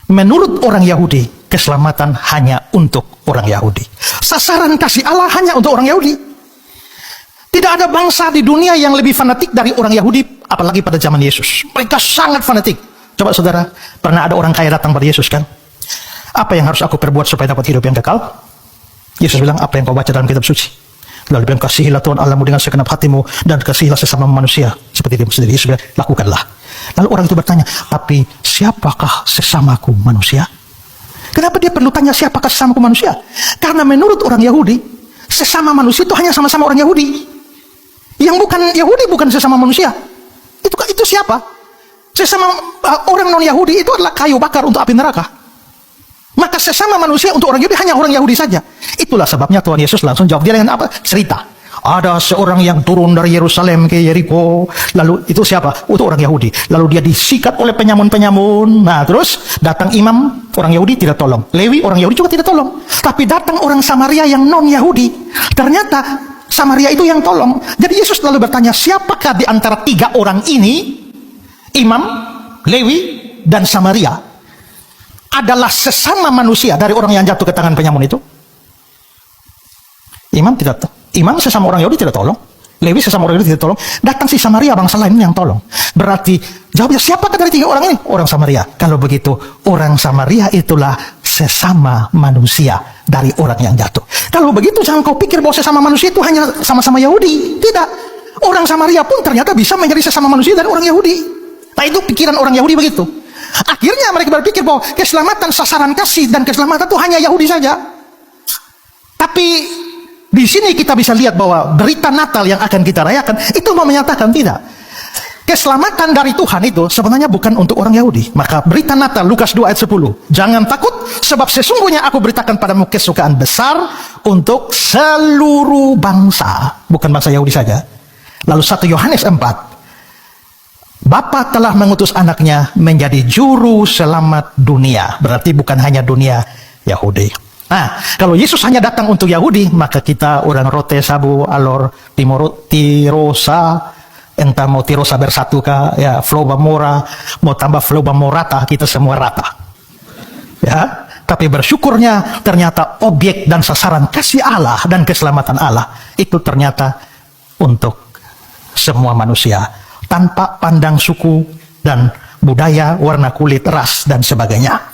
Menurut orang Yahudi, keselamatan hanya untuk orang Yahudi. Sasaran kasih Allah hanya untuk orang Yahudi. Tidak ada bangsa di dunia yang lebih fanatik dari orang Yahudi, apalagi pada zaman Yesus. Mereka sangat fanatik. Coba saudara, pernah ada orang kaya datang pada Yesus kan? Apa yang harus aku perbuat supaya dapat hidup yang kekal? Yesus bilang, apa yang kau baca dalam kitab suci? Lalu bilang, kasihilah Tuhan Allahmu dengan segenap hatimu, dan kasihilah sesama manusia seperti dirimu sendiri. Yesus bilang, lakukanlah. Lalu orang itu bertanya, tapi siapakah sesamaku manusia? Kenapa dia perlu tanya siapakah sesamaku manusia? Karena menurut orang Yahudi, sesama manusia itu hanya sama-sama orang Yahudi. Yang bukan Yahudi bukan sesama manusia. Itu siapa? Sesama orang non-Yahudi itu adalah kayu bakar untuk api neraka. Maka sesama manusia untuk orang Yahudi hanya orang Yahudi saja. Itulah sebabnya Tuhan Yesus langsung jawab dia dengan apa? Cerita. Ada seorang yang turun dari Yerusalem ke Yeriko. Lalu itu siapa? Itu orang Yahudi. Lalu dia disikat oleh penyamun-penyamun. Nah terus datang imam orang Yahudi tidak tolong. Lewi orang Yahudi juga tidak tolong. Tapi datang orang Samaria yang non-Yahudi. Ternyata Samaria itu yang tolong. Jadi Yesus lalu bertanya, siapakah di antara tiga orang ini, imam, Lewi, dan Samaria, adalah sesama manusia dari orang yang jatuh ke tangan penyamun itu? Imam sesama orang Yahudi tidak tolong. Lewi sesama orang Yahudi tidak tolong. Datang si Samaria, bangsa lain yang tolong. Berarti jawabnya, siapakah dari tiga orang ini? Orang Samaria. Kalau begitu, orang Samaria itulah sesama manusia dari orang yang jatuh. Kalau begitu, jangan kau pikir bahwa sesama manusia itu hanya sama-sama Yahudi. Tidak. Orang Samaria pun ternyata bisa menjadi sesama manusia dari orang Yahudi. Nah itu pikiran orang Yahudi begitu. Akhirnya mereka berpikir bahwa keselamatan, sasaran kasih dan keselamatan itu hanya Yahudi saja. Tapi di sini kita bisa lihat bahwa berita Natal yang akan kita rayakan itu mau menyatakan tidak. Keselamatan dari Tuhan itu sebenarnya bukan untuk orang Yahudi. Maka berita Natal Lukas 2 ayat 10. Jangan takut, sebab sesungguhnya aku beritakan padamu kesukaan besar untuk seluruh bangsa. Bukan bangsa Yahudi saja. Lalu 1 Yohanes 4. Bapa telah mengutus anaknya menjadi juru selamat dunia. Berarti bukan hanya dunia Yahudi. Nah, kalau Yesus hanya datang untuk Yahudi, maka kita orang Rote, Sabu, Alor, Timur, Tirosa, entah mau Tirosa bersatu kah, ya, Flow Bamora, mau tambah Flow Bamorata, kita semua rata. Ya, tapi bersyukurnya ternyata objek dan sasaran kasih Allah dan keselamatan Allah itu ternyata untuk semua manusia, tanpa pandang suku dan budaya, warna kulit, ras, dan sebagainya.